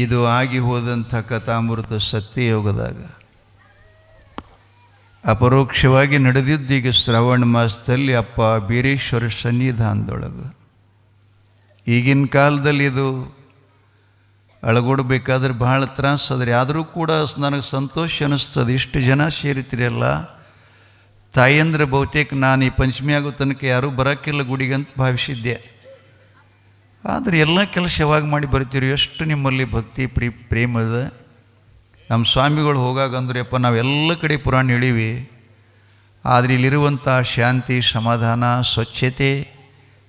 ಇದು ಆಗಿ ಹೋದಂಥ ಕಥಾಮೃತ ಸತ್ಯಯೋಗದಾಗ ಅಪರೋಕ್ಷವಾಗಿ ನಡೆದಿದ್ದೀಗ ಶ್ರಾವಣ ಮಾಸದಲ್ಲಿ ಅಪ್ಪ ಬೀರೇಶ್ವರ ಸನ್ನಿಧಾನದೊಳಗೆ. ಈಗಿನ ಕಾಲದಲ್ಲಿ ಇದು ಅಳಗೊಡ್ಬೇಕಾದ್ರೆ ಭಾಳ ತ್ರಾಸ ಅದ್ರಿ. ಆದರೂ ಕೂಡ ನನಗೆ ಸಂತೋಷ ಅನ್ನಿಸ್ತದೆ, ಇಷ್ಟು ಜನ ಸೇರಿತಿರಲ್ಲ. ತಾಯಂದ್ರೆ ಬಹುತೇಕ ನಾನು ಈ ಪಂಚಮಿ ಆಗೋ ತನಕ ಯಾರೂ ಬರೋಕ್ಕಿಲ್ಲ ಗುಡಿಗೆ ಅಂತ ಭಾವಿಸಿದ್ದೆ. ಆದರೆ ಎಲ್ಲ ಕೆಲಸ ಯಾವಾಗ ಮಾಡಿ ಬರ್ತೀರಿ, ಎಷ್ಟು ನಿಮ್ಮಲ್ಲಿ ಭಕ್ತಿ ಪ್ರೇಮದ. ನಮ್ಮ ಸ್ವಾಮಿಗಳು ಹೋಗಾಗ ಅಂದ್ರೆ ಅಪ್ಪ ನಾವೆಲ್ಲ ಕಡೆ ಪುರಾಣ ಹೇಳೀವಿ, ಆದರೆ ಇಲ್ಲಿರುವಂಥ ಶಾಂತಿ ಸಮಾಧಾನ ಸ್ವಚ್ಛತೆ,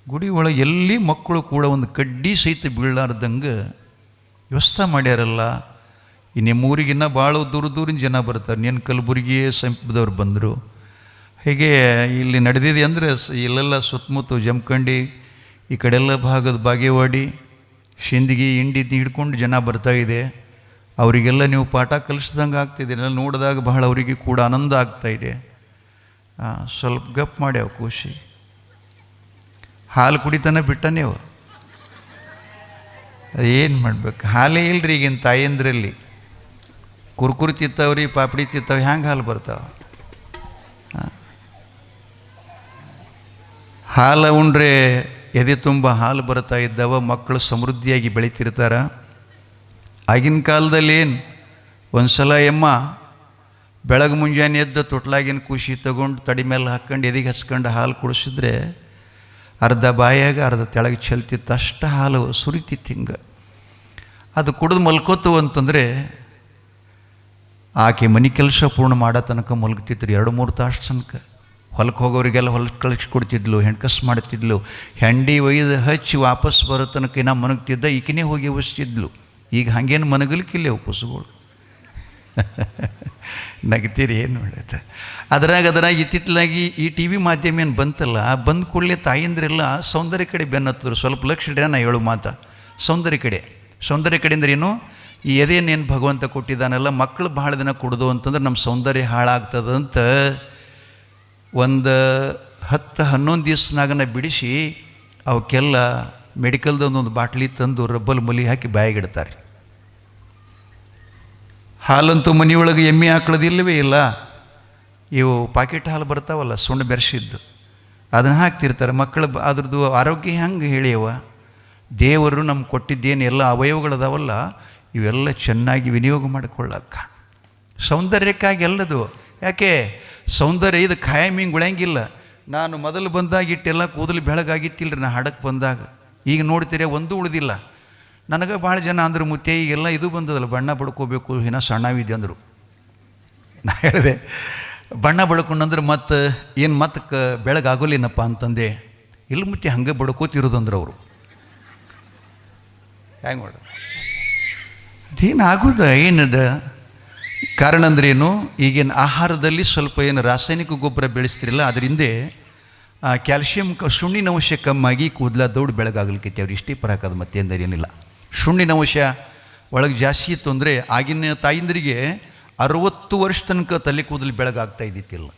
ಗುಡಿ ಒಳಗೆ ಎಲ್ಲಿ ಮಕ್ಕಳು ಕೂಡ ಒಂದು ಕಡ್ಡಿ ಸಹಿತ ಬೀಳಾರ್ದಂಗೆ ವ್ಯವಸ್ಥೆ ಮಾಡ್ಯಾರಲ್ಲ. ಈ ನಿಮ್ಮೂರಿಗಿನ್ನ ಭಾಳ ದೂರಿನ ಜನ ಬರ್ತಾರೆ. ನೀನು ಕಲಬುರಗಿ ಸಮೀಪದವ್ರು ಬಂದರು. ಹೀಗೆ ಇಲ್ಲಿ ನಡೆದಿದೆ ಅಂದರೆ ಇಲ್ಲೆಲ್ಲ ಸುತ್ತಮುತ್ತ ಜಮಖಂಡಿ ಈ ಕಡೆಲ್ಲ ಭಾಗದ ಬಾಗೇವಾಡಿ ಶಿಂದಗಿ ಇಂಡಿ ಹಿಡ್ಕೊಂಡು ಜನ ಬರ್ತಾಯಿದೆ. ಅವರಿಗೆಲ್ಲ ನೀವು ಪಾಠ ಕಲಿಸ್ದಂಗೆ ಆಗ್ತಿದೆ. ಎಲ್ಲ ನೋಡಿದಾಗ ಬಹಳ ಅವರಿಗೆ ಕೂಡ ಆನಂದ ಆಗ್ತಾಯಿದೆ. ಸ್ವಲ್ಪ ಗಪ್ ಮಾಡ್ಯಾವ ಖುಷಿ. ಹಾಲು ಕುಡಿತಾನೆ ಬಿಟ್ಟ ನೀವು, ಏನು ಮಾಡ್ಬೇಕು? ಹಾಲೇ ಇಲ್ಲರಿ ಈಗಿನ ತಾಯಂದ್ರಲ್ಲಿ. ಕುರ್ಕುರಿ ತಿತ್ತವ್ರಿ, ಪಾಪಡಿ ತಿತ್ತವ, ಹ್ಯಾಂಗೆ ಹಾಲು ಬರ್ತಾವ? ಹಾಲು ಉಂಡ್ರೆ ಎದೆ ತುಂಬ ಹಾಲು ಬರ್ತಾ ಇದ್ದಾವ, ಮಕ್ಕಳು ಸಮೃದ್ಧಿಯಾಗಿ ಬೆಳೀತಿರ್ತಾರ. ಆಗಿನ ಕಾಲದಲ್ಲಿ ಏನು ಒಂದು ಸಲ ಎಮ್ಮ ಬೆಳಗ್ಗೆ ಮುಂಜಾನೆ ಎದ್ದು ತೊಟ್ಲಾಗಿನ ಖುಷಿ ತಗೊಂಡು ತಡಿ ಮೇಲೆ ಹಾಕ್ಕೊಂಡು ಎದೆಗೆ ಹಚ್ಕೊಂಡು ಹಾಲು ಕುಡಿಸಿದ್ರೆ ಅರ್ಧ ಬಾಯಾಗ ಅರ್ಧ ತೆಳಗೆ ಚೆಲ್ತಿತ್ತು. ಅಷ್ಟು ಹಾಲು ಸುರಿತಿತ್ತು. ಹಿಂಗೆ ಅದು ಕುಡಿದು ಮಲ್ಕೋತು ಅಂತಂದರೆ ಆಕೆ ಮನೆ ಕೆಲಸ ಪೂರ್ಣ ಮಾಡೋ ತನಕ ಮಲಗ್ತಿದ್ರು. 2-3 ತಾಸು ತನಕ. ಹೊಲಕ್ಕೆ ಹೋಗೋರಿಗೆಲ್ಲ ಹೊಲಕ್ಕೆ ಕಳಿಸ್ಕೊಡ್ತಿದ್ಲು, ಹೆಣ್ಕಸ್ ಮಾಡ್ತಿದ್ಲು. ಹೆಂಡಿ ಒಯ್ದು ಹಚ್ಚಿ ವಾಪಸ್ ಬರೋ ತನಕ ನಾ ಮನಗ್ತಿದ್ದ, ಈಕಿನೇ ಹೋಗಿ ಉಳಿಸ್ತಿದ್ಲು. ಈಗ ಹಾಗೇನು ಮನಗಲಿಕ್ಕಿಲ್ಲ ಅವು ಕುಸುಗಳು. ನಗ್ತೀರಿ ಏನು ಮಾಡುತ್ತೆ. ಅದ್ರಾಗ ಇತ್ತಿತ್ತಲಾಗಿ ಈ ಟಿ ವಿ ಮಾಧ್ಯಮ ಏನು ಬಂತಲ್ಲ, ಬಂದ ಕೂಡಲೇ ತಾಯಿಂದ್ರೆಲ್ಲ ಸೌಂದರ್ಯ ಕಡೆ ಬೆನ್ನತ್ತದ್ರು. ಸ್ವಲ್ಪ ಲಕ್ಷ ಇಡ್ರೆ ನಾ ಹೇಳು ಮಾತಾ. ಸೌಂದರ್ಯ ಕಡೆ ಅಂದ್ರೆ ಏನು, ಈ ಎದೇನೇನು ಭಗವಂತ ಕೊಟ್ಟಿದ್ದಾನಲ್ಲ, ಮಕ್ಕಳು ಭಾಳ ದಿನ ಕೊಡೋದು ಅಂತಂದ್ರೆ ನಮ್ಮ ಸೌಂದರ್ಯ ಹಾಳಾಗ್ತದಂತ ಒಂದು 10-11 ದಿವ್ಸನಾಗನ ಬಿಡಿಸಿ ಅವಕ್ಕೆಲ್ಲ ಮೆಡಿಕಲ್ದೊಂದೊಂದು ಬಾಟ್ಲಿ ತಂದು ರಬ್ಬಲ್ ಮಲಿ ಹಾಕಿ ಬಾಯಿಗಿಡ್ತಾರೆ. ಹಾಲಂತೂ ಮನೆಯೊಳಗೆ ಎಮ್ಮೆ ಹಾಕ್ಳದಿಲ್ಲವೇ ಇಲ್ಲ. ಇವು ಪಾಕೆಟ್ ಹಾಲು ಬರ್ತಾವಲ್ಲ ಸುಣ್ಣ ಬೆರೆಸಿದ್ದು, ಅದನ್ನು ಹಾಕ್ತಿರ್ತಾರೆ. ಮಕ್ಕಳು ಅದ್ರದ್ದು ಆರೋಗ್ಯ ಹೆಂಗೆ ಹೇಳಿಯವ? ದೇವರು ನಮ್ಗೆ ಕೊಟ್ಟಿದ್ದೇನು ಎಲ್ಲ ಅವಯವಗಳದಾವಲ್ಲ, ಇವೆಲ್ಲ ಚೆನ್ನಾಗಿ ವಿನಿಯೋಗ ಮಾಡಿಕೊಳ್ಳಕ್ಕ. ಸೌಂದರ್ಯಕ್ಕಾಗಿ ಎಲ್ಲದು. ಯಾಕೆ ಸೌಂದರ್ಯ ಇದು ಖಾಯಂ ಹಿಂಗೆ ಉಳಿಯಂಗಿಲ್ಲ. ನಾನು ಮೊದಲು ಬಂದಾಗ ಇಟ್ಟೆಲ್ಲ ಕೂದಲು ಬೆಳಗಾಗಿತ್ತಿಲ್ಲರಿ, ನಾ ಹಾಡಕ್ಕೆ ಬಂದಾಗ. ಈಗ ನೋಡ್ತೀರಿ ಒಂದೂ ಉಳಿದಿಲ್ಲ. ನನಗೆ ಭಾಳ ಜನ ಅಂದರು, ಮುತ್ತೆ ಈಗೆಲ್ಲ ಇದು ಬಂದದಲ್ಲ, ಬಣ್ಣ ಬಡ್ಕೋಬೇಕು, ಇನ್ನೂ ಸಣ್ಣವಿದೆ ಅಂದರು. ನಾ ಹೇಳಿದೆ ಬಣ್ಣ ಬಡ್ಕೊಂಡಂದ್ರೆ ಮತ್ತೆ ಬೆಳಗಾಗೋಲ್ಲೇನಪ್ಪ ಅಂತಂದೆ. ಇಲ್ಲ ಮುತ್ತೆ ಹಂಗೆ ಬಡ್ಕೋತಿರೋದಂದ್ರೆ ಅವರು. ಹೆಂಗೆ ಮಾಡೋದು? ಅದೇನು ಆಗೋದ ಏನದ ಕಾರಣ ಅಂದ್ರೇನು, ಈಗಿನ ಆಹಾರದಲ್ಲಿ ಸ್ವಲ್ಪ ಏನು ರಾಸಾಯನಿಕ ಗೊಬ್ಬರ ಬೆಳೆಸ್ತಿರಲ್ಲ, ಅದರಿಂದ ಕ್ಯಾಲ್ಶಿಯಂ ಸುಣ್ಣಿನ ಅಂಶ ಕಮ್ಮಾಗಿ ಕೂದಲ ದೌಡು ಬೆಳಗಾಗಲಿಕ್ಕೆ ಅವ್ರು ಇಷ್ಟೇ ಪರಾಕದ ಮತ್ತೇಂದರೆ ಏನಿಲ್ಲ. ಸುಣ್ಣಿನ ಅಂಶ ಒಳಗೆ ಜಾಸ್ತಿ ಇತ್ತು ಅಂದರೆ ಆಗಿನ ತಾಯಿಂದರಿಗೆ 60 ವರ್ಷ ತನಕ ತಲೆ ಕೂದಲು ಬೆಳಗಾಗ್ತಾ ಇದ್ದಿತ್ತಿಲ್ಲ.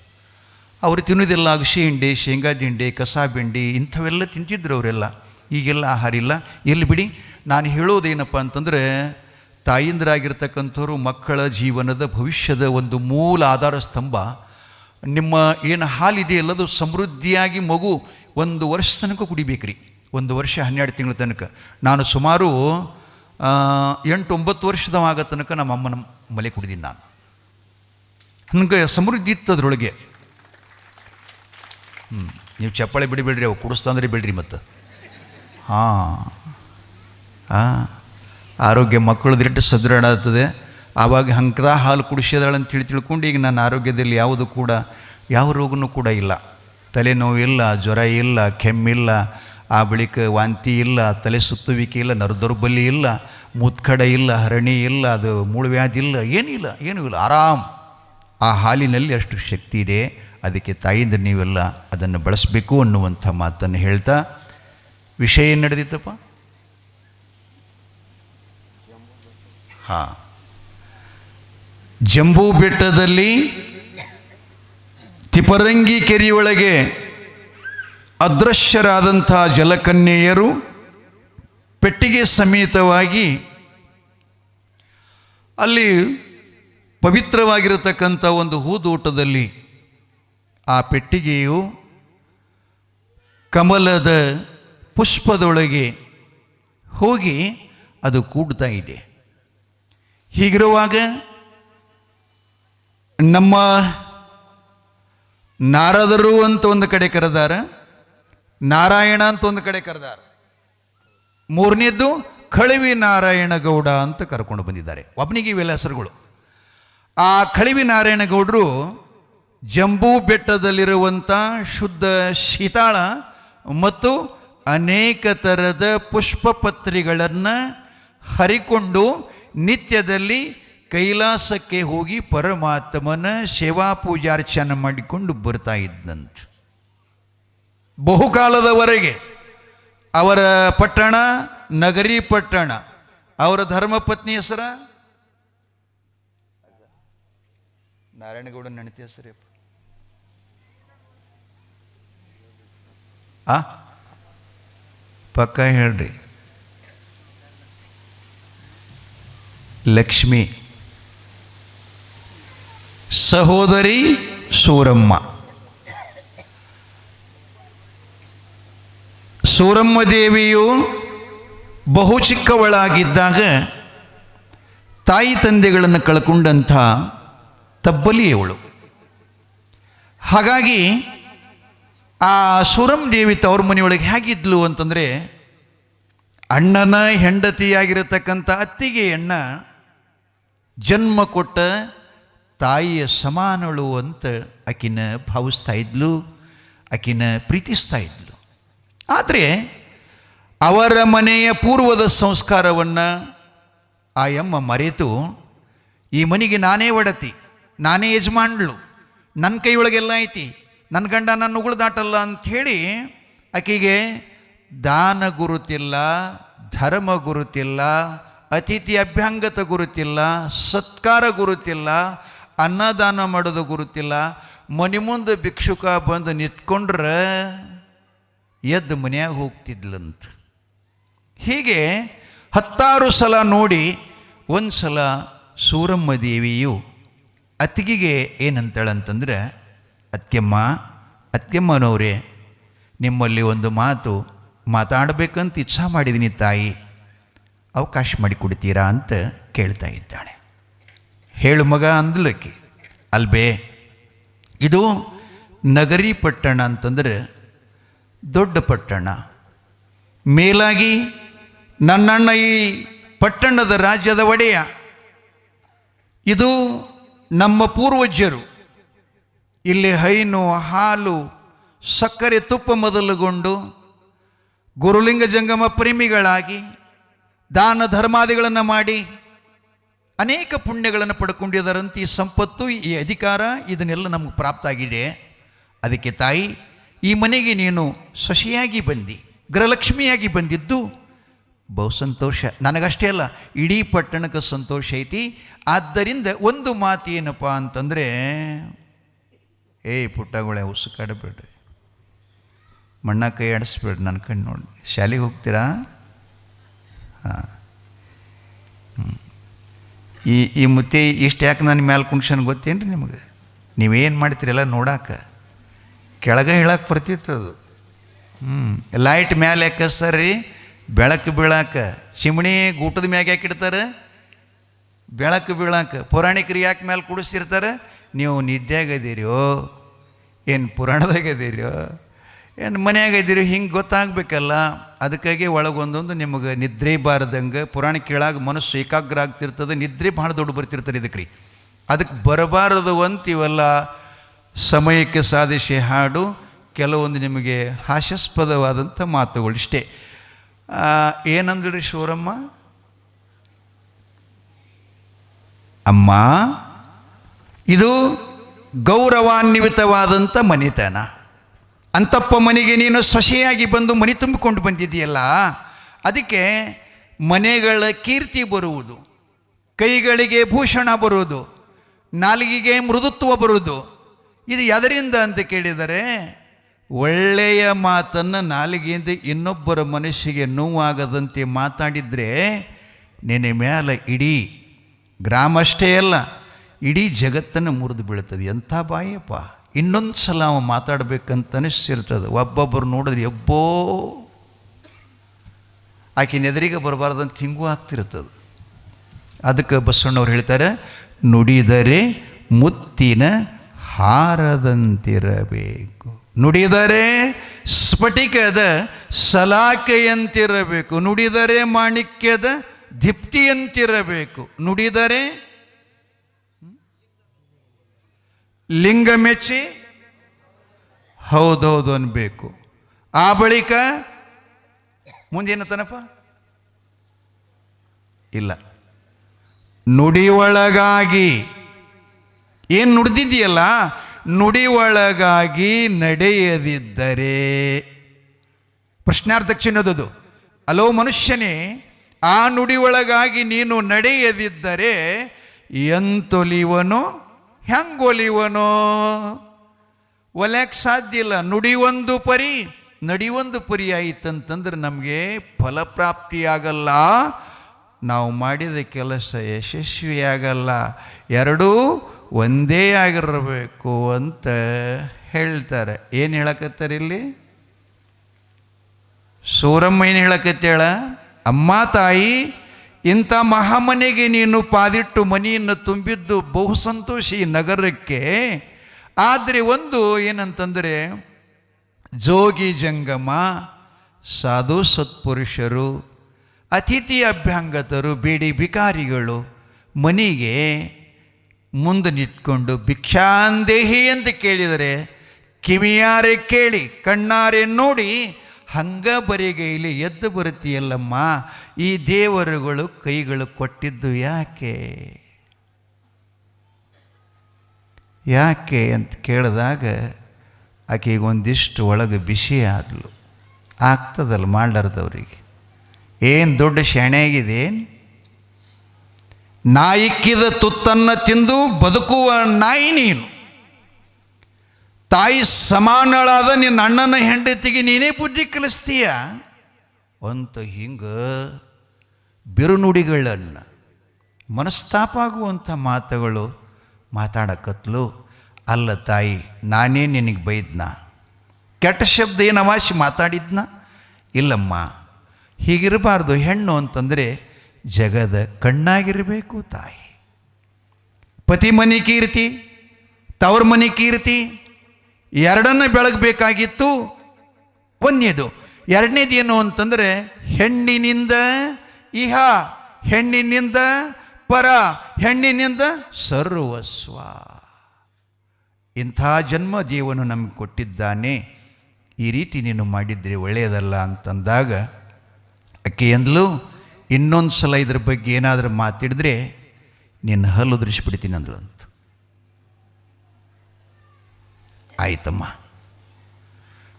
ಅವರು ತಿನ್ನೋದೆಲ್ಲ ಅಗಸೆ ಹಿಂಡಿ, ಶೇಂಗಾ ದಿಂಡೆ, ಕಸ ಬೆಂಡಿ ಇಂಥವೆಲ್ಲ ತಿಂತಿದ್ರು ಅವರೆಲ್ಲ. ಈಗೆಲ್ಲ ಆಹಾರ ಇಲ್ಲ. ಎಲ್ಲಿ ಬಿಡಿ. ನಾನು ಹೇಳೋದೇನಪ್ಪ ಅಂತಂದರೆ, ತಾಯಿಂದರಾಗಿರ್ತಕ್ಕಂಥವ್ರು ಮಕ್ಕಳ ಜೀವನದ ಭವಿಷ್ಯದ ಒಂದು ಮೂಲ ಆಧಾರ ಸ್ತಂಭ. ನಿಮ್ಮ ಏನು ಹಾಲಿದೆ ಎಲ್ಲದು ಸಮೃದ್ಧಿಯಾಗಿ ಮಗು 1 ವರ್ಷ ತನಕ ಕುಡಿಬೇಕ್ರಿ. 1 ವರ್ಷ 12 ತಿಂಗಳ ತನಕ. ನಾನು ಸುಮಾರು 8-9 ವರ್ಷದವಾಗ ತನಕ ನಮ್ಮ ಅಮ್ಮನ ಮಲೆ ಕುಡಿದೀನಿ ನಾನು. ಹಂಗೆ ಸಮೃದ್ಧಿ ಇತ್ತು ಅದರೊಳಗೆ. ನೀವು ಚಪ್ಪಾಳೆ ಬಿಡಿಬೇಡ್ರಿ, ಅವು ಕುಡಿಸ್ತಂದ್ರೆ ಬಿಡ್ರಿ. ಮತ್ತು ಆರೋಗ್ಯ ಮಕ್ಕಳು ದಿಟ್ಟು ಸದೃಢ ಆಗ್ತದೆ. ಆವಾಗ ಹಂಕದ ಹಾಲು ಕುಡಿಸಿದಾಳಂತ ತಿಳ್ಕೊಂಡು ಈಗ ನನ್ನ ಆರೋಗ್ಯದಲ್ಲಿ ಯಾವುದು ಕೂಡ ಯಾವ ರೋಗನೂ ಕೂಡ ಇಲ್ಲ. ತಲೆನೋವು ಇಲ್ಲ, ಜ್ವರ ಇಲ್ಲ, ಕೆಮ್ಮಿಲ್ಲ, ಆ ಬಳಿಕ ವಾಂತಿ ಇಲ್ಲ, ತಲೆ ಸುತ್ತುವಿಕೆ ಇಲ್ಲ, ನರದೌರ್ಬಲ್ಯ ಇಲ್ಲ, ಮುತ್ಕಡ ಇಲ್ಲ, ಹರಣಿ ಇಲ್ಲ, ಅದು ಮೂಳುವ್ಯಾಧಿ ಇಲ್ಲ, ಏನೂ ಇಲ್ಲ. ಆರಾಮ್. ಆ ಹಾಲಿನಲ್ಲಿ ಅಷ್ಟು ಶಕ್ತಿ ಇದೆ. ಅದಕ್ಕೆ ತಾಯಿಂದ ನೀವೆಲ್ಲ ಅದನ್ನು ಬಳಸಬೇಕು ಅನ್ನುವಂಥ ಮಾತನ್ನು ಹೇಳ್ತಾ, ವಿಷಯ ಏನು ನಡೆದಿತ್ತಪ್ಪ? ಜಂಬೂ ಬೆಟ್ಟದಲ್ಲಿ ತಿಪರಂಗಿ ಕೆರೆಯೊಳಗೆ ಅದೃಶ್ಯರಾದಂಥ ಜಲಕನ್ಯೆಯರು ಪೆಟ್ಟಿಗೆ ಸಮೇತವಾಗಿ ಅಲ್ಲಿ ಪವಿತ್ರವಾಗಿರತಕ್ಕಂಥ ಒಂದು ಹೂದೋಟದಲ್ಲಿ ಆ ಪೆಟ್ಟಿಗೆಯು ಕಮಲದ ಪುಷ್ಪದೊಳಗೆ ಹೋಗಿ ಅದು ಕೂಡ್ತಾ ಇದೆ. ಹೀಗಿರುವಾಗ ನಮ್ಮ ನಾರದರು ಅಂತ ಒಂದು ಕಡೆ ಕರೆದಾರ, ನಾರಾಯಣ ಅಂತ ಒಂದು ಕಡೆ ಕರೆದಾರ, ಮೂರನೇದ್ದು ಕಳವಿ ನಾರಾಯಣ ಗೌಡ ಅಂತ ಕರ್ಕೊಂಡು ಬಂದಿದ್ದಾರೆ. ಒಬ್ಬನಿಗೆ ಇವೆಲ್ಲ ಹೆಸರುಗಳು. ಆ ಕಳವಿ ನಾರಾಯಣ ಗೌಡರು ಜಂಬೂ ಬೆಟ್ಟದಲ್ಲಿರುವಂಥ ಶುದ್ಧ ಶೀತಾಳ ಮತ್ತು ಅನೇಕ ಥರದ ಪುಷ್ಪಪತ್ರಿಗಳನ್ನು ಹರಿಕೊಂಡು ನಿತ್ಯದಲ್ಲಿ ಕೈಲಾಸಕ್ಕೆ ಹೋಗಿ ಪರಮಾತ್ಮನ ಸೇವಾ ಪೂಜಾರ್ಚನೆ ಮಾಡಿಕೊಂಡು ಬರ್ತಾ ಇದ್ದಂತೆ. ಬಹುಕಾಲದವರೆಗೆ ಅವರ ಪಟ್ಟಣ ನಗರಿ ಪಟ್ಟಣ. ಅವರ ಧರ್ಮಪತ್ನಿ ಹೆಸರ ನಾರಾಯಣಗೌಡ ನೆನತಿ ಹೆಸರೇ ಪಕ್ಕ ಹೇಳ್ರಿ. ಲಕ್ಷ್ಮಿ, ಸಹೋದರಿ ಸೂರಮ್ಮ. ಸೂರಮ್ಮ ದೇವಿಯು ಬಹು ಚಿಕ್ಕವಳಾಗಿದ್ದಾಗ ತಾಯಿ ತಂದೆಗಳನ್ನು ಕಳ್ಕೊಂಡಂಥ ತಬ್ಬಲಿಯವಳು. ಹಾಗಾಗಿ ಆ ಸೂರಮ್ಮ ದೇವಿ ತವ್ರ ಮನೆಯೊಳಗೆ ಹೇಗಿದ್ಲು ಅಂತಂದರೆ, ಅಣ್ಣನ ಹೆಂಡತಿಯಾಗಿರತಕ್ಕಂಥ ಅತ್ತಿಗೆಯನ್ನ ಜನ್ಮ ಕೊಟ್ಟ ತಾಯಿಯ ಸಮಾನಳು ಅಂತ ಆಕಿನ ಭಾವಿಸ್ತಾ ಇದ್ಲು, ಆಕಿನ ಪ್ರೀತಿಸ್ತಾ ಇದ್ಲು. ಆದರೆ ಅವರ ಮನೆಯ ಪೂರ್ವದ ಸಂಸ್ಕಾರವನ್ನು ಆ ಯಮ್ಮ ಮರೆತು, ಈ ಮನೆಗೆ ನಾನೇ ಒಡತಿ, ನಾನೇ ಯಜಮಾನ್ಳು, ನನ್ನ ಕೈಯೊಳಗೆಲ್ಲ ಐತಿ, ನನ್ನ ಗಂಡ ನನ್ನ ಉಗುಳು ದಾಟಲ್ಲ ಅಂಥೇಳಿ ಆಕೆಗೆ ದಾನ ಗುರುತಿಲ್ಲ, ಧರ್ಮ ಗುರುತಿಲ್ಲ, ಅತಿಥಿ ಅಭ್ಯಂಗತ ಗುರುತಿಲ್ಲ, ಸತ್ಕಾರ ಗುರುತಿಲ್ಲ, ಅನ್ನದಾನ ಮಾಡೋದು ಗುರುತಿಲ್ಲ. ಮನೆ ಮುಂದೆ ಭಿಕ್ಷುಕ ಬಂದು ನಿಂತ್ಕೊಂಡ್ರೆ ಎದ್ದು ಮನ್ಯಾಗ ಹೋಗ್ತಿದ್ಲಂತ. ಹೀಗೆ 10 ಸಲ ನೋಡಿ ಒಂದು ಸಲ ಸೂರಮ್ಮ ದೇವಿಯು ಅತ್ತಿಗೆಗೆ ಏನಂತಾಳಂತಂದ್ರೆ, ಅತ್ಯಮ್ಮನವರೇ, ನಿಮ್ಮಲ್ಲಿ ಒಂದು ಮಾತು ಮಾತಾಡಬೇಕಂತ ಇಚ್ಛಾ ಮಾಡಿದ್ದೀನಿ ತಾಯಿ, ಅವಕಾಶ ಮಾಡಿಕೊಡ್ತೀರಾ ಅಂತ ಕೇಳ್ತಾ ಇದ್ದಾಳೆ. ಹೇಳು ಮಗ ಅಂದ್ಲಕ್ಕೆ. ಅಲ್ಬೇ, ಇದು ನಗರಿ ಪಟ್ಟಣ ಅಂತಂದ್ರೆ ದೊಡ್ಡ ಪಟ್ಟಣ. ಮೇಲಾಗಿ ನನ್ನಣ್ಣ ಈ ಪಟ್ಟಣದ ರಾಜ್ಯದ ಒಡೆಯ. ಇದು ನಮ್ಮ ಪೂರ್ವಜರು ಇಲ್ಲಿ ಹೈನು, ಹಾಲು, ಸಕ್ಕರೆ, ತುಪ್ಪ ಮೊದಲುಗೊಂಡು ಗುರುಲಿಂಗ ಜಂಗಮ ಪ್ರೇಮಿಗಳಾಗಿ ದಾನ ಧರ್ಮಾದಿಗಳನ್ನು ಮಾಡಿ ಅನೇಕ ಪುಣ್ಯಗಳನ್ನು ಪಡ್ಕೊಂಡಿದ್ದಾರಂತ. ಈ ಸಂಪತ್ತು, ಈ ಅಧಿಕಾರ, ಇದನ್ನೆಲ್ಲ ನಮಗೆ ಪ್ರಾಪ್ತ ಆಗಿದೆ. ಅದಕ್ಕೆ ತಾಯಿ, ಈ ಮನೆಗೆ ನೀನು ಸೊಸೆಯಾಗಿ ಬಂದು, ಗೃಹಲಕ್ಷ್ಮಿಯಾಗಿ ಬಂದಿದ್ದು ಬಹು ಸಂತೋಷ. ನನಗಷ್ಟೇ ಅಲ್ಲ, ಇಡೀ ಪಟ್ಟಣಕ್ಕೆ ಸಂತೋಷ ಐತಿ. ಆದ್ದರಿಂದ ಒಂದು ಮಾತು ಏನಪ್ಪ ಅಂತಂದರೆ, ಪುಟ್ಟಗಳೇ ಉಸುಕಾಡಬೇಡ್ರಿ, ಮಣ್ಣ ಕೈ ಆಡಿಸ್ಬೇಡ್ರಿ, ನನ್ನ ಕಣ್ಣು ನೋಡಿ. ಶಾಲೆಗೆ ಹೋಗ್ತೀರಾ? ಹಾಂ. ಈ ಮುತ್ತೆ ಇಷ್ಟು ಯಾಕೆ ನನ್ನ ಮ್ಯಾಲೆ ಕುಣ್ಸನ್ ಗೊತ್ತೇನು ರೀ ನಿಮಗೆ? ನೀವೇನು ಮಾಡ್ತೀರಲ್ಲ ನೋಡಾಕ, ಕೆಳಗೆ ಹೇಳಕ್ಕೆ ಬರ್ತಿತ್ತದು. ಲೈಟ್ ಮ್ಯಾಲೆ ಯಾಕಸ್ತಾರ್ರಿ? ಬೆಳಕು ಬೀಳಾಕ. ಚಿಮಣಿ ಗೂಟದ ಮ್ಯಾಗ ಯಾಕೆ ಇಡ್ತಾರೆ? ಬೆಳಕು ಬೀಳಾಕ. ಪುರಾಣಿಕರು ಯಾಕೆ ಮ್ಯಾಲೆ ಕುಡಿಸ್ತಿರ್ತಾರೆ? ನೀವು ನಿದ್ದೆಯಾಗದೀರೋ, ಏನು ಪುರಾಣದಾಗದೀರೋ, ಏನು ಮನೆಯಾಗದೀರಿ, ಹಿಂಗೆ ಗೊತ್ತಾಗಬೇಕಲ್ಲ. ಅದಕ್ಕಾಗಿ ಒಳಗೊಂದೊಂದು ನಿಮಗೆ ನಿದ್ರೆ ಬಾರ್ದಂಗೆ ಪುರಾಣ ಕೇಳಾಗ ಮನಸ್ಸು ಏಕಾಗ್ರ ಆಗ್ತಿರ್ತದೆ. ನಿದ್ರೆ ಭಾಳ ದೊಡ್ಡ ಬರ್ತಿರ್ತಾರೆ ಇದಕ್ಕೆ ರೀ. ಅದಕ್ಕೆ ಬರಬಾರದು ಅಂತ ಇವೆಲ್ಲ ಸಮಯಕ್ಕೆ ಸಾಧಿಸಿ ಹಾಡು, ಕೆಲವೊಂದು ನಿಮಗೆ ಹಾಸ್ಯಾಸ್ಪದವಾದಂಥ ಮಾತುಗಳು ಇಷ್ಟೇ. ಏನಂದ್ರಿ ಶಿವರಮ್ಮ? ಅಮ್ಮ, ಇದು ಗೌರವಾನ್ವಿತವಾದಂಥ ಮನೆತನ. ಅಂತಪ್ಪ ಮನೆಗೆ ನೀನು ಸೊಸೆಯಾಗಿ ಬಂದು ಮನೆ ತುಂಬಿಕೊಂಡು ಬಂದಿದೆಯಲ್ಲ, ಅದಕ್ಕೆ ಮನೆಗಳ ಕೀರ್ತಿ ಬರುವುದು, ಕೈಗಳಿಗೆ ಭೂಷಣ ಬರುವುದು, ನಾಲಿಗೆಗೆ ಮೃದುತ್ವ ಬರುವುದು. ಇದು ಎದರಿಂದ ಅಂತ ಕೇಳಿದರೆ, ಒಳ್ಳೆಯ ಮಾತನ್ನು ನಾಲಿಗೆಯಿಂದ ಇನ್ನೊಬ್ಬರ ಮನಸ್ಸಿಗೆ ನೋವಾಗದಂತೆ ಮಾತಾಡಿದರೆ ನಿನ್ನ ಮೇಲೆ ಇಡೀ ಗ್ರಾಮ ಅಷ್ಟೇ ಅಲ್ಲ, ಇಡೀ ಜಗತ್ತನ್ನು ಮುರಿದು ಬೀಳ್ತದೆ. ಎಂಥ ಬಾಯಪ್ಪ! ಇನ್ನೊಂದು ಸಲ ಅವ ಮಾತಾಡ್ಬೇಕಂತ ಅನಿಸ್ತಿರ್ತದೆ. ಒಬ್ಬೊಬ್ಬರು ನೋಡಿದ್ರೆ ಎಬ್ಬೋ ಆಕಿನ ಎದುರಿಗೆ ಬರಬಾರ್ದಂತ ಹಿಂಗೂ ಆಗ್ತಿರ್ತದೆ. ಅದಕ್ಕೆ ಬಸವಣ್ಣವ್ರು ಹೇಳ್ತಾರೆ, ನುಡಿದರೆ ಮುತ್ತಿನ ಹಾರದಂತಿರಬೇಕು, ನುಡಿದರೆ ಸ್ಫಟಿಕದ ಸಲಾಕೆಯಂತಿರಬೇಕು, ನುಡಿದರೆ ಮಾಣಿಕ್ಯದ ದೀಪ್ತಿಯಂತಿರಬೇಕು, ನುಡಿದರೆ ಲಿಂಗ ಮೆಚ್ಚಿ ಹೌದೌದು ಅನ್ಬೇಕು. ಆ ಬಳಿಕ ಮುಂದೇನತನಪ್ಪ ಇಲ್ಲ, ನುಡಿಯೊಳಗಾಗಿ ಏನು ನುಡಿದಿದೆಯಲ್ಲ, ನುಡಿಯೊಳಗಾಗಿ ನಡೆಯದಿದ್ದರೆ ಪ್ರಶ್ನಾರ್ಥಕ ಚಿನ್ನದದು. ಅಲೋ ಮನುಷ್ಯನೇ, ಆ ನುಡಿಯೊಳಗಾಗಿ ನೀನು ನಡೆಯದಿದ್ದರೆ ಎಂತೊಲಿವನೋ ಹೆಂಗೊಲಿವನೋ? ಒಲ್ಯಾಕೆ ಸಾಧ್ಯ ಇಲ್ಲ. ನುಡಿಯೊಂದು ಪರಿ ನಡಿಯೊಂದು ಪರಿ ಆಯಿತಂತಂದ್ರೆ ನಮಗೆ ಫಲಪ್ರಾಪ್ತಿಯಾಗಲ್ಲ, ನಾವು ಮಾಡಿದ ಕೆಲಸ ಯಶಸ್ವಿಯಾಗಲ್ಲ. ಎರಡೂ ಒಂದೇ ಆಗಿರಬೇಕು ಅಂತ ಹೇಳ್ತಾರೆ. ಏನು ಹೇಳಕತ್ತಾರೆ ಇಲ್ಲಿ? ಸೂರಮ್ಮ ಏನು ಹೇಳಕತ್ತೇಳ? ಅಮ್ಮ ತಾಯಿ, ಇಂಥ ಮಹಾಮನೆಗೆ ನೀನು ಪಾದಿಟ್ಟು ಮನೆಯನ್ನು ತುಂಬಿದ್ದು ಬಹು ಸಂತೋಷಿ ನಗರಕ್ಕೆ. ಆದರೆ ಒಂದು ಏನಂತಂದರೆ, ಜೋಗಿ ಜಂಗಮ, ಸಾಧು ಸತ್ಪುರುಷರು, ಅತಿಥಿ ಅಭ್ಯಂಗತರು, ಬೇಡಿ ಬಿಕಾರಿಗಳು ಮನೆಗೆ ಮುಂದೆ ನಿಂತ್ಕೊಂಡು ಭಿಕ್ಷಾಂದೇಹಿ ಅಂತ ಕೇಳಿದರೆ ಕಿವಿಯಾರೆ ಕೇಳಿ ಕಣ್ಣಾರೆ ನೋಡಿ ಹಂಗ ಬರಿಗೈಲಿ ಎದ್ದು ಬರುತ್ತೀಯಲ್ಲಮ್ಮ, ಈ ದೇವರುಗಳು ಕೈಗಳು ಕೊಟ್ಟಿದ್ದು ಯಾಕೆ ಯಾಕೆ ಅಂತ ಕೇಳಿದಾಗ ಆಕೆಗೆ ಒಂದಿಷ್ಟು ಒಳಗೆ ಬಿಸಿ ಆದಲು. ಆಗ್ತದಲ್ಲ ಮಾಡ್ಲಾರ್ದವ್ರಿಗೆ. ಏನು ದೊಡ್ಡ ಶೆಣೆಯಾಗಿದೆ? ನಾಯಿಕ್ಕಿದ ತುತ್ತನ್ನು ತಿಂದು ಬದುಕುವ ನಾಯಿ ನೀನು. ತಾಯಿ ಸಮಾನಳಾದ ನಿನ್ನ ಅಣ್ಣನ ಹೆಂಡತಿಗೆ ನೀನೇ ಬುದ್ಧಿ ಕಲಿಸ್ತೀಯ ಅಂತ ಹಿಂಗೆ ಬಿರುನುಡಿಗಳನ್ನು, ಮನಸ್ತಾಪ ಆಗುವಂಥ ಮಾತುಗಳು ಮಾತಾಡಕತ್ಲು. ಅಲ್ಲ ತಾಯಿ, ನಾನೇ ನಿನಗೆ ಬೈದ್ನ? ಕೆಟ್ಟ ಶಬ್ದ ಏನು ಅವಾಶಿ ಮಾತಾಡಿದ್ನ? ಇಲ್ಲಮ್ಮ, ಹೀಗಿರಬಾರ್ದು. ಹೆಣ್ಣು ಅಂತಂದರೆ ಜಗದ ಕಣ್ಣಾಗಿರಬೇಕು ತಾಯಿ. ಪತಿ ಮನೆ ಕೀರ್ತಿ, ತವ್ರ ಮನೆ ಕೀರ್ತಿ ಎರಡನ್ನು ಬೆಳಗಬೇಕಾಗಿತ್ತು. ಒಂದನೇದು. ಎರಡನೇದು ಏನು ಅಂತಂದರೆ, ಹೆಣ್ಣಿನಿಂದ ಇಹ, ಹೆಣ್ಣಿನಿಂದ ಪರ, ಹೆಣ್ಣಿನಿಂದ ಸರ್ವಸ್ವ. ಇಂಥ ಜನ್ಮ ದೇವನು ನಮಗೆ ಕೊಟ್ಟಿದ್ದಾನೆ, ಈ ರೀತಿ ನೀನು ಮಾಡಿದರೆ ಒಳ್ಳೆಯದಲ್ಲ ಅಂತಂದಾಗ ಅಕ್ಕೆ ಎಂದಲು, ಇನ್ನೊಂದು ಸಲ ಇದ್ರ ಬಗ್ಗೆ ಏನಾದರೂ ಮಾತಾಡಿದ್ರೆ ನಿನ್ನ ಹಲ್ಲು ಉದುರಿಸ್ಬಿಡ್ತೀನಿ ಅಂದಳು ಅಂತ. ಆಯ್ತಮ್ಮ,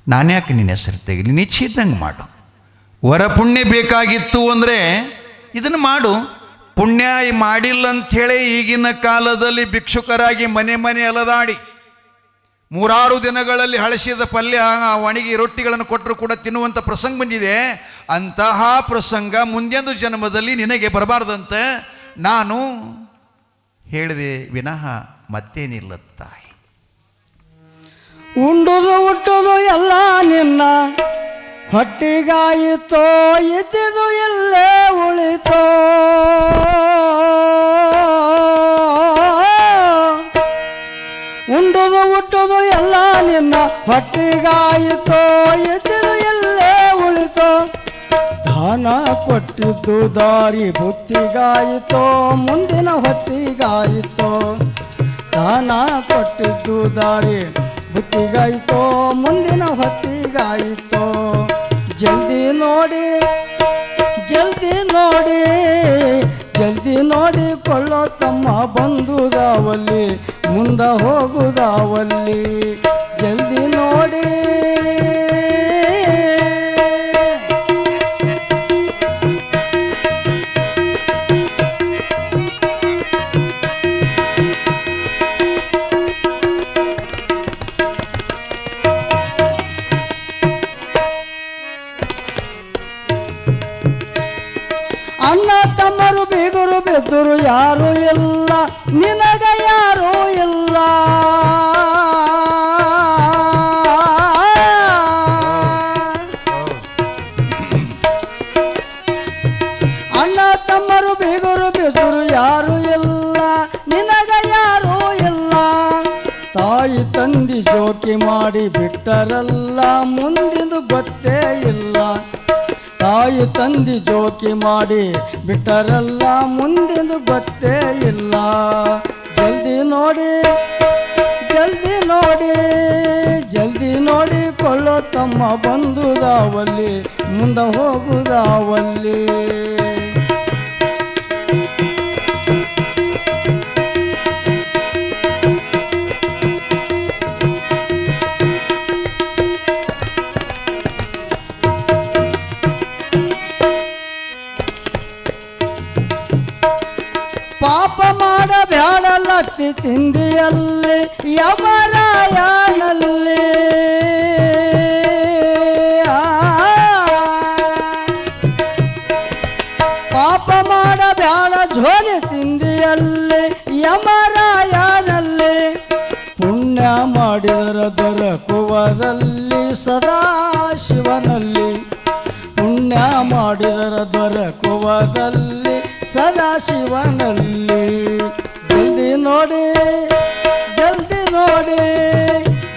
ನಾನ್ಯಾಕೆ ನಿನ್ನ ಹೆಸರು ತೆಗಲಿ, ನಿಶ್ಚಿತಂಗೆ ಮಾಡು. ವರ ಪುಣ್ಯ ಬೇಕಾಗಿತ್ತು ಅಂದರೆ ಇದನ್ನು ಮಾಡು. ಪುಣ್ಯ ಮಾಡಿಲ್ಲ ಅಂಥೇಳಿ ಈಗಿನ ಕಾಲದಲ್ಲಿ ಭಿಕ್ಷುಕರಾಗಿ ಮನೆ ಮನೆ ಅಲದಾಡಿ 3-6 ದಿನಗಳಲ್ಲಿ ಹಳಸಿದ ಪಲ್ಯ, ಒಣಗಿ ರೊಟ್ಟಿಗಳನ್ನು ಕೊಟ್ಟರು ಕೂಡ ತಿನ್ನುವಂಥ ಪ್ರಸಂಗ ಬಂದಿದೆ. ಅಂತಹ ಪ್ರಸಂಗ ಮುಂದೊಂದು ಜನ್ಮದಲ್ಲಿ ನಿನಗೆ ಬರಬಾರ್ದಂತೆ ನಾನು ಹೇಳಿದೆ ವಿನಃ ಮತ್ತೇನಿಲ್ಲ ತಾಯಿ. ಉಂಡುದು ಹುಟ್ಟುದು ಎಲ್ಲ ನಿನ್ನ ಹೊಟ್ಟಿಗಾಯಿತೋ, ಇದ್ದುದು ಎಲ್ಲೇ ಉಳಿತೋ. ಉಂಡುದು ಹುಟ್ಟುದು ಎಲ್ಲ ನಿನ್ನ ಹೊಟ್ಟಿಗಾಯಿತೋ, ಇದ್ದುದು ಎಲ್ಲೇ ಉಳಿತೋ. ದಾನ ಕೊಟ್ಟಿದ್ದು ದಾರಿ ಬುತ್ತಿಗಾಯಿತೋ, ಮುಂದಿನ ಹೊತ್ತಿಗಾಯಿತೋ. ದಾನ ಕೊಟ್ಟಿದ್ದು ದಾರಿ ಬುತ್ತಿಗಾಯಿತೋ, ಮುಂದಿನ ಹೊತ್ತಿಗಾಯಿತೋ. ಜಲ್ದಿ ನೋಡಿ ಜಲ್ದಿ ನೋಡಿ ಜಲ್ದಿ ನೋಡಿಕೊಳ್ಳೋ ತಮ್ಮ, ಬಂದುದಾವಲ್ಲಿ ಮುಂದೆ ಹೋಗುದಾವಲ್ಲಿ. ಜಲ್ದಿ ನೋಡಿ ಅಣ್ಣ ತಮ್ಮರು ಬೀಗರು ಬೆದ್ದರು ಯಾರು ಇಲ್ಲ ನಿನಗ ಯಾರು ಇಲ್ಲ. ಅಣ್ಣ ತಮ್ಮರು ಬೀಗರು ಬೆದ್ದರು ಯಾರು ಇಲ್ಲ ನಿನಗ ಯಾರು ಇಲ್ಲ. ತಾಯಿ ತಂದಿ ಜೋಕಿ ಮಾಡಿ ಬಿಟ್ಟರಲ್ಲ ಮುಂದಿನ ಗೊತ್ತೇ ಇಲ್ಲ. ತಾಯಿ ತಂದಿ ಜೋಕಿ ಮಾಡಿ ಬಿಟ್ಟರಲ್ಲ ಮುಂದಿನ ಗೊತ್ತೇ ಇಲ್ಲ. ಜಲ್ದಿ ನೋಡಿ ಜಲ್ದಿ ನೋಡಿ ಜಲ್ದಿ ನೋಡಿಕೊಳ್ಳೋ ತಮ್ಮ ಬಂದುದಾವಲ್ಲಿ ಮುಂದೆ ಹೋಗುದಾವಲ್ಲಿ. ಪಾಪ ಮಾಡಬ್ಯಾಡ ಲತ್ತಿ ತಿಂದಿಯಲ್ಲಿ ಯಮರಾಯನಲ್ಲಿ. ಪಾಪ ಮಾಡಬ್ಯಾಡ ಝೋಲಿ ತಿಂದಿಯಲ್ಲಿ ಯಮರಾಯನಲ್ಲಿ. ಪುಣ್ಯ ಮಾಡಿದರ ದೊರಕುವದಲ್ಲಿ ಸದಾ ಶಿವನಲ್ಲಿ. ಪುಣ್ಯ ಮಾಡಿದರ ದೊರಕುವದಲ್ಲಿ ಸದಾ ಶಿವನಲ್ಲಿ. ಜಲ್ದಿ ನೋಡಿ ಜಲ್ದಿ ನೋಡಿ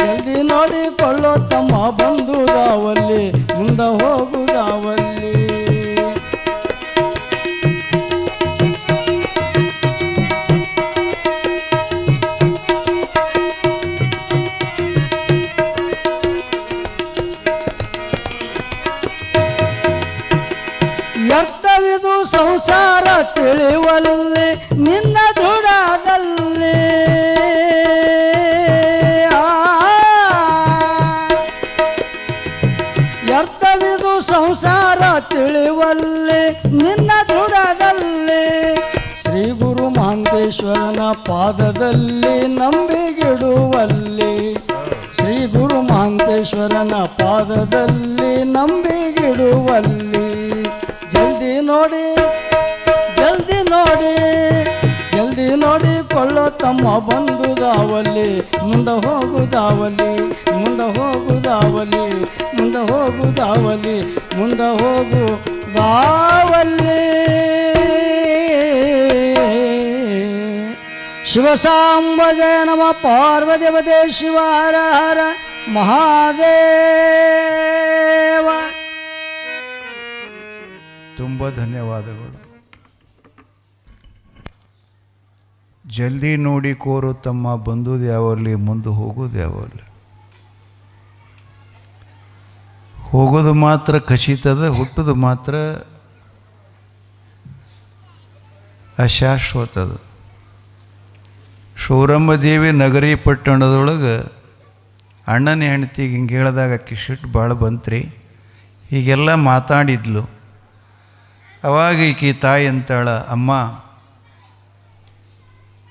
ಜಲ್ದಿ ನೋಡಿಕೊಳ್ಳೋ ತಮ್ಮ ಬಂದುದಾವಲ್ಲಿ ಮುಂದೆ ಹೋಗುದಾವಲ್ಲಿ. ವ್ಯರ್ಥವಿದು ಸಂಸಾರ ತಿಳಿವಲ್ಲಿ ನಿನ್ನ ದುಡದಲ್ಲಿ. ವ್ಯರ್ಥವಿದು ಸಂಸಾರ ತಿಳಿವಲ್ಲಿ ನಿನ್ನ ದುಡದಲ್ಲಿ. ಶ್ರೀ ಗುರು ಮಹಾಂತೇಶ್ವರನ ಪಾದದಲ್ಲಿ ನಂಬಿಗಿಡುವಲ್ಲಿ. ಶ್ರೀ ಗುರು ಮಹಾಂತೇಶ್ವರನ ಪಾದದಲ್ಲಿ ನಂಬಿಗಿಡುವಲ್ಲಿ. ಜಲ್ದಿ ನೋಡಿ ಜಲ್ದಿ ನೋಡಿ ಜಲ್ದಿ ನೋಡಿಕೊಳ್ಳೋ ತಮ್ಮ ಬಂದುದಾವಲ್ಲಿ ಮುಂದೆ ಹೋಗುದಾವಲ್ಲಿ ಮುಂದೆ ಹೋಗುದಾವಲ್ಲಿ ಮುಂದೆ ಹೋಗುದಾವಲ್ಲಿ ಮುಂದೆ ಹೋಗುದಾವಲ್ಲಿ. ಶಿವಸಾಂಬ ಜಯ ನಮ ಪಾರ್ವದೇವತೆ ಶಿವ ಹರ ಹರ ಮಹಾದೇವ. ತುಂಬ ಧನ್ಯವಾದಗಳು. ಜಲ್ದಿ ನೋಡಿ ಕೋರು ತಮ್ಮ ಬಂದುದು ಯಾವಲ್ಲಿ ಮುಂದೆ ಹೋಗೋದು ಯಾವಲ್ಲಿ. ಹೋಗೋದು ಮಾತ್ರ ಖಚಿತದ, ಹುಟ್ಟೋದು ಮಾತ್ರ ಅಶಾಶ್ವತದ. ಶೌರಮ್ಮದೇವಿ ನಗರಿ ಪಟ್ಟಣದೊಳಗೆ ಅಣ್ಣನ ಹೆಂಡತಿಗೆ ಹಿಂಗೆ ಹೇಳಿದಾಗ ಅಕ್ಕಿ ಸಿಟ್ಟು ಭಾಳ ಬಂತ್ರಿ. ಹೀಗೆಲ್ಲ ಮಾತಾಡಿದ್ಲು. ಅವಾಗ ಈಕಿ ತಾಯಿ ಅಂತಾಳ, ಅಮ್ಮ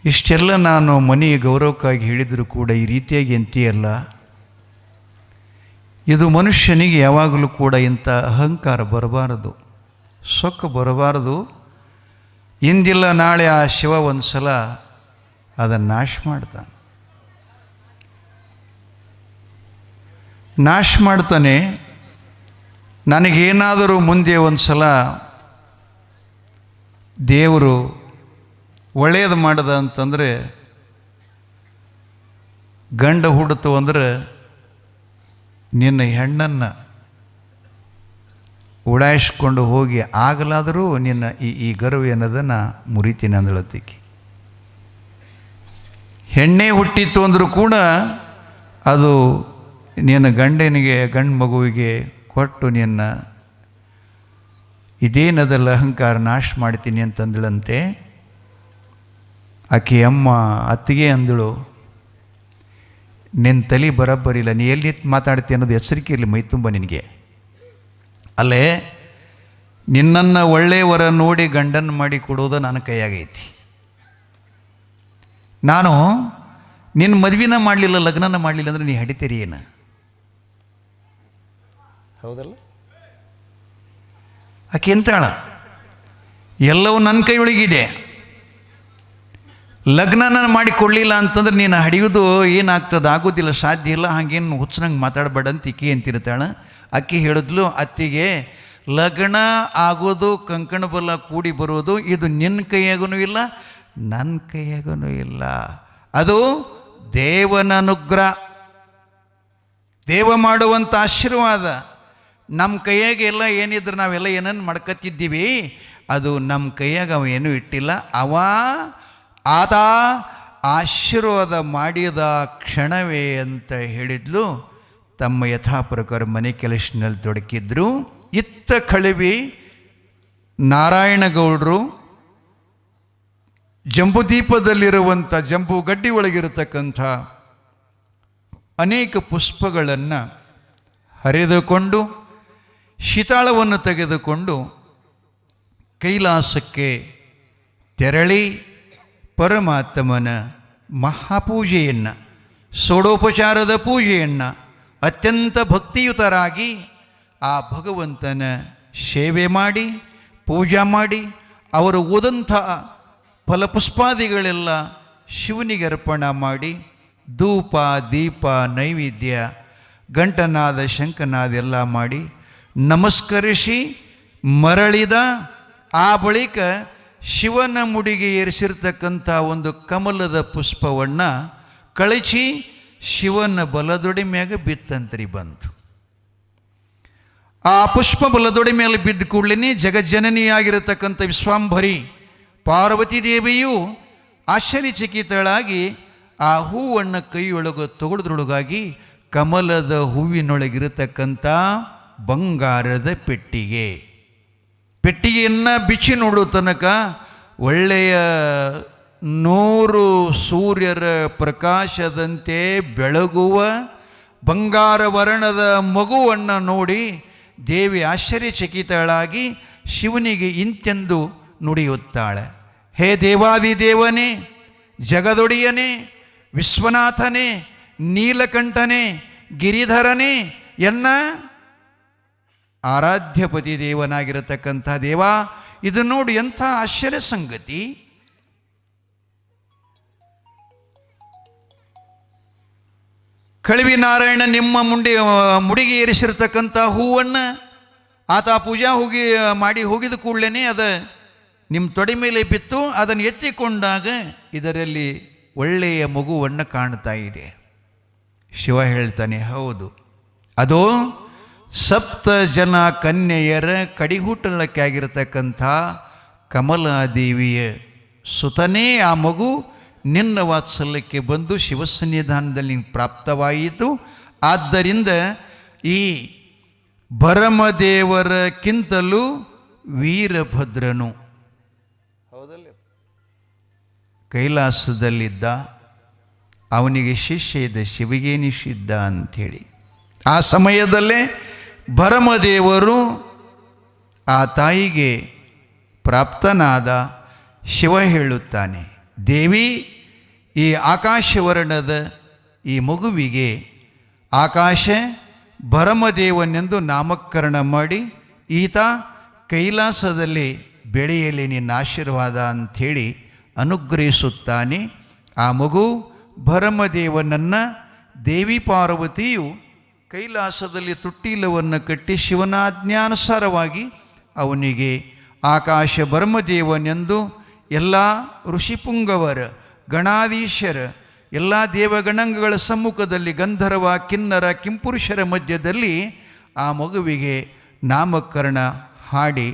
ಇಷ್ಟೆಲ್ಲ ನಾನು ಮನೆ ಗೌರವಕ್ಕಾಗಿ ಹೇಳಿದರೂ ಕೂಡ ಈ ರೀತಿಯಾಗಿ ಅಂತೀಯಲ್ಲ, ಇದು ಮನುಷ್ಯನಿಗೆ ಯಾವಾಗಲೂ ಕೂಡ ಇಂಥ ಅಹಂಕಾರ ಬರಬಾರದು, ಸೊಕ್ಕು ಬರಬಾರದು. ಇಂದಿಲ್ಲ ನಾಳೆ ಆ ಶಿವ ಒಂದು ಸಲ ಅದನ್ನು ನಾಶ ಮಾಡ್ತಾನೆ. ನಾಶ ಮಾಡ್ತಾನೆ. ನನಗೇನಾದರೂ ಮುಂದೆ ಒಂದು ಸಲ ದೇವರು ಒಳ್ಳೆಯದು ಮಾಡದ ಅಂತಂದರೆ, ಗಂಡ ಹುಡ್ತು ಅಂದ್ರೆ ನಿನ್ನ ಹೆಣ್ಣನ್ನು ಉಡಾಯಿಸ್ಕೊಂಡು ಹೋಗಿ ಆಗಲಾದರೂ ನಿನ್ನ ಈ ಗರ್ವ ಅನ್ನೋದನ್ನು ಮುರಿತೀನಿ ಅಂದಳತ್ತಿಕ್ಕಿ. ಹೆಣ್ಣೆ ಹುಟ್ಟಿತ್ತು ಅಂದರೂ ಕೂಡ ಅದು ನಿನ್ನ ಗಂಡನಿಗೆ ಗಂಡು ಮಗುವಿಗೆ ಕೊಟ್ಟು ನಿನ್ನ ಇದೇನದಲ್ಲ ಅಹಂಕಾರ ನಾಶ ಮಾಡ್ತೀನಿ ಅಂತಂದಳಂತೆ. ಆಕೆ ಅಮ್ಮ ಅತ್ತಿಗೆ ಅಂದಳು, ನಿನ್ನ ತಲೆ ಬರಬ್ಬರಿಲ್ಲ, ನೀ ಎಲ್ಲಿ ಮಾತಾಡ್ತಿ ಅನ್ನೋದು ಎಚ್ಚರಿಕೆ ಇರಲಿ ಮೈ ತುಂಬ ನಿನಗೆ. ಅಲ್ಲೇ ನಿನ್ನನ್ನು ಒಳ್ಳೆಯವರ ನೋಡಿ ಗಂಡನ್ನು ಮಾಡಿ ಕೊಡೋದು ನನ್ನ ಕೈಯಾಗೈತಿ. ನಾನು ನಿನ್ನ ಮದುವೆನ ಮಾಡಲಿಲ್ಲ, ಲಗ್ನನ ಮಾಡಲಿಲ್ಲ ಅಂದರೆ ನೀ ಹಡಿತೀರಿ ಏನು? ಹೌದಲ್ಲ? ಆಕೆ ಎಂತಾಳ, ಎಲ್ಲವೂ ನನ್ನ ಕೈಯೊಳಗಿದೆ. ಲಗ್ನನ ಮಾಡಿಕೊಳ್ಳಿಲ್ಲ ಅಂತಂದ್ರೆ ನೀನು ಹಡಿಯೋದು ಏನಾಗ್ತದೆ, ಆಗೋದಿಲ್ಲ, ಸಾಧ್ಯ ಇಲ್ಲ, ಹಾಗೇನು ಹುಚ್ಚನಂಗೆ ಮಾತಾಡಬೇಡ ಅಂತ ಈಕಿ ಅಂತಿರ್ತಾಳೆ. ಅಕ್ಕಿ ಹೇಳಿದ್ಲು ಅತ್ತಿಗೆ, ಲಗ್ನ ಆಗೋದು ಕಂಕಣ ಬಲ ಕೂಡಿ ಬರೋದು ಇದು ನಿನ್ನ ಕೈಯಾಗೂ ಇಲ್ಲ, ನನ್ನ ಕೈಯಾಗೂ ಇಲ್ಲ. ಅದು ದೇವನ ಅನುಗ್ರಹ, ದೇವ ಮಾಡುವಂಥ ಆಶೀರ್ವಾದ. ನಮ್ಮ ಕೈಯಾಗ ಎಲ್ಲ ಏನಿದ್ರೆ ನಾವೆಲ್ಲ ಏನನ್ನು ಮಾಡ್ಕೊತಿದ್ದೀವಿ, ಅದು ನಮ್ಮ ಕೈಯಾಗ ಅವ ಏನೂ ಇಟ್ಟಿಲ್ಲ. ಆತ ಆಶೀರ್ವಾದ ಮಾಡಿದ ಕ್ಷಣವೇ ಅಂತ ಹೇಳಿದ್ಲು. ತಮ್ಮ ಯಥಾ ಪ್ರಕಾರ ಮನೆ ಕೆಲಸನಲ್ಲಿ ತೊಡಕಿದ್ರು. ಇತ್ತ ಕಳವಿ ನಾರಾಯಣಗೌಡರು ಜಂಬುದೀಪದಲ್ಲಿರುವಂಥ ಜಂಬು ಗಡ್ಡಿ ಒಳಗಿರತಕ್ಕಂಥ ಅನೇಕ ಪುಷ್ಪಗಳನ್ನು ಹರಿದುಕೊಂಡು ಶೀತಾಳವನ್ನು ತೆಗೆದುಕೊಂಡು ಕೈಲಾಸಕ್ಕೆ ತೆರಳಿ ಪರಮಾತ್ಮನ ಮಹಾಪೂಜೆಯನ್ನು, ಷೋಡೋಪಚಾರದ ಪೂಜೆಯನ್ನು ಅತ್ಯಂತ ಭಕ್ತಿಯುತರಾಗಿ ಆ ಭಗವಂತನ ಸೇವೆ ಮಾಡಿ ಪೂಜಾ ಮಾಡಿ ಅವರು ಓದಂಥ ಫಲಪುಷ್ಪಾದಿಗಳೆಲ್ಲ ಶಿವನಿಗೆ ಅರ್ಪಣ ಮಾಡಿ ಧೂಪ ದೀಪ ನೈವೇದ್ಯ ಗಂಟನಾದ ಶಂಖನಾದ ಎಲ್ಲ ಮಾಡಿ ನಮಸ್ಕರಿಸಿ ಮರಳಿದ. ಆ ಬಳಿಕ ಶಿವನ ಮುಡಿಗೆ ಏರಿಸಿರ್ತಕ್ಕಂಥ ಒಂದು ಕಮಲದ ಪುಷ್ಪವನ್ನು ಕಳಚಿ ಶಿವನ ಬಲದೊಡೆ ಮ್ಯಾಗ ಬಿತ್ತಂತ್ರಿ ಬಂತು. ಆ ಪುಷ್ಪ ಬಲದೊಡೆ ಮೇಲೆ ಬಿದ್ದ ಕೂಡಲೇ ಜಗಜ್ಜನನಿಯಾಗಿರತಕ್ಕಂಥ ವಿಶ್ವಾಂಭರಿ ಪಾರ್ವತಿ ದೇವಿಯು ಆಶ್ಚರ್ಯಚಕಿತಳಾಗಿ ಆ ಹೂವನ್ನು ಕೈಯೊಳಗೆ ತಗೊಳ್ಳೋದ್ರೊಳಗಾಗಿ ಕಮಲದ ಹೂವಿನೊಳಗಿರತಕ್ಕಂಥ ಬಂಗಾರದ ಪೆಟ್ಟಿಗೆಯನ್ನು ಬಿಚ್ಚಿ ನೋಡೋ ತನಕ ಒಳ್ಳೆಯ 100 ಸೂರ್ಯರ ಪ್ರಕಾಶದಂತೆ ಬೆಳಗುವ ಬಂಗಾರ ವರ್ಣದ ಮಗುವನ್ನು ನೋಡಿ ದೇವಿ ಆಶ್ಚರ್ಯಚಕಿತಳಾಗಿ ಶಿವನಿಗೆ ಇಂತೆಂದು ನುಡಿಯುತ್ತಾಳೆ. ಹೇ ದೇವಾದಿದೇವನೇ, ಜಗದೊಡೆಯನೇ, ವಿಶ್ವನಾಥನೇ, ನೀಲಕಂಠನೇ, ಗಿರಿಧರನೇ, ಎನ್ನ ಆರಾಧ್ಯಪತಿ ದೇವನಾಗಿರತಕ್ಕಂಥ ದೇವ, ಇದು ನೋಡಿ ಎಂಥ ಆಶ್ಚರ್ಯ ಸಂಗತಿ. ಕಳವಿ ನಾರಾಯಣ ನಿಮ್ಮ ಮುಡಿಗೆ ಏರಿಸಿರ್ತಕ್ಕಂಥ ಹೂವನ್ನು ಆತ ಪೂಜಾ ಮಾಡಿ ಹೋಗಿದ ಕೂಡಲೇ ಅದು ನಿಮ್ಮ ತೊಡೆ ಮೇಲೆ ಬಿತ್ತು. ಅದನ್ನು ಎತ್ತಿಕೊಂಡಾಗ ಇದರಲ್ಲಿ ಒಳ್ಳೆಯ ಮಗುವನ್ನು ಕಾಣ್ತಾ ಇದೆ. ಶಿವ ಹೇಳ್ತಾನೆ, ಹೌದು, ಅದು 7 ಜನ ಕನ್ಯೆಯರ ಕಡಿಗೂಟಲಕ್ಕೆ ಆಗಿರತಕ್ಕಂಥ ಕಮಲಾದೇವಿಯ ಸುತನೇ ಆ ಮಗು ನಿನ್ನ ವಾತ್ಸಲ್ಯಕ್ಕೆ ಬಂದು ಶಿವಸನ್ನಿಧಾನದಲ್ಲಿ ಪ್ರಾಪ್ತವಾಯಿತು. ಆದ್ದರಿಂದ ಈ ಭರಮದೇವರಕ್ಕಿಂತಲೂ ವೀರಭದ್ರನು ಹೌದಲ್ಲ ಕೈಲಾಸದಲ್ಲಿದ್ದ, ಅವನಿಗೆ ಶಿಷ್ಯ ಇದ್ದ, ಶಿವಿಗೆ ನಿಷಿದ್ಧ ಅಂಥೇಳಿ. ಆ ಸಮಯದಲ್ಲೇ ಭರಮದೇವರು ಆ ತಾಯಿಗೆ ಪ್ರಾಪ್ತನಾದ. ಶಿವ ಹೇಳುತ್ತಾನೆ, ದೇವಿ, ಈ ಆಕಾಶವರ್ಣದ ಈ ಮಗುವಿಗೆ ಆಕಾಶ ಭರಮದೇವನೆಂದು ನಾಮಕರಣ ಮಾಡಿ ಈತ ಕೈಲಾಸದಲ್ಲಿ ಬೆಳೆಯಲಿ ನಿನ್ನ ಆಶೀರ್ವಾದ ಅಂಥೇಳಿ ಅನುಗ್ರಹಿಸುತ್ತಾನೆ. ಆ ಮಗು ಭರಮದೇವನನ್ನು ದೇವಿ ಪಾರ್ವತಿಯು ಕೈಲಾಸದಲ್ಲಿ ತುಟ್ಟೀಲವನ್ನು ಕಟ್ಟಿ ಶಿವನಾಜ್ಞಾನುಸಾರವಾಗಿ ಅವನಿಗೆ ಆಕಾಶ ಭರಮದೇವನೆಂದು ಎಲ್ಲ ಋಷಿಪುಂಗವರ ಗಣಾಧೀಶರ ಎಲ್ಲ ದೇವಗಣಗಳ ಸಮ್ಮುಖದಲ್ಲಿ ಗಂಧರ್ವ ಕಿನ್ನರ ಕಿಂಪುರುಷರ ಮಧ್ಯದಲ್ಲಿ ಆ ಮಗುವಿಗೆ ನಾಮಕರಣ ಹಾಡಿ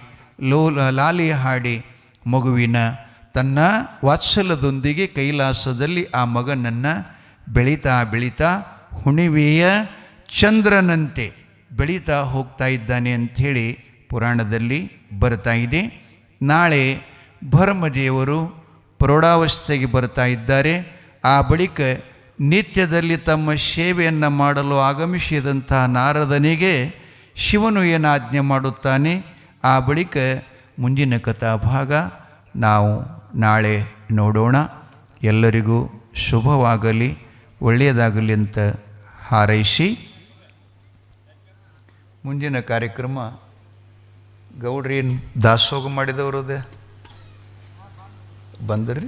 ಲಾಲಿ ಹಾಡಿ ಮಗುವಿನ ತನ್ನ ವಾತ್ಸಲ್ಯದೊಂದಿಗೆ ಕೈಲಾಸದಲ್ಲಿ ಆ ಮಗನನ್ನು ಬೆಳೀತಾ ಬೆಳೀತಾ ಹುಣಿವೆಯ ಚಂದ್ರನಂತೆ ಬೆಳೀತಾ ಹೋಗ್ತಾ ಇದ್ದಾನೆ ಅಂಥೇಳಿ ಪುರಾಣದಲ್ಲಿ ಬರ್ತಾ ಇದೆ. ನಾಳೆ ಭರಮದೇವರು ಪ್ರೌಢಾವಸ್ಥೆಗೆ ಬರ್ತಾ ಇದ್ದಾರೆ. ಆ ಬಳಿಕ ನಿತ್ಯದಲ್ಲಿ ತಮ್ಮ ಸೇವೆಯನ್ನು ಮಾಡಲು ಆಗಮಿಸಿದಂಥ ನಾರದನಿಗೆ ಶಿವನು ಏನು ಆಜ್ಞೆ ಮಾಡುತ್ತಾನೆ. ಆ ಬಳಿಕ ಮುಂದಿನ ಕಥಾಭಾಗ ನಾವು ನಾಳೆ ನೋಡೋಣ. ಎಲ್ಲರಿಗೂ ಶುಭವಾಗಲಿ, ಒಳ್ಳೆಯದಾಗಲಿ ಅಂತ ಹಾರೈಸಿ ಮುಂದಿನ ಕಾರ್ಯಕ್ರಮ ಗೌಡ್ರೇನು ದಾಸೋಗ ಮಾಡಿದವರದೇ ಬಂದ್ರಿ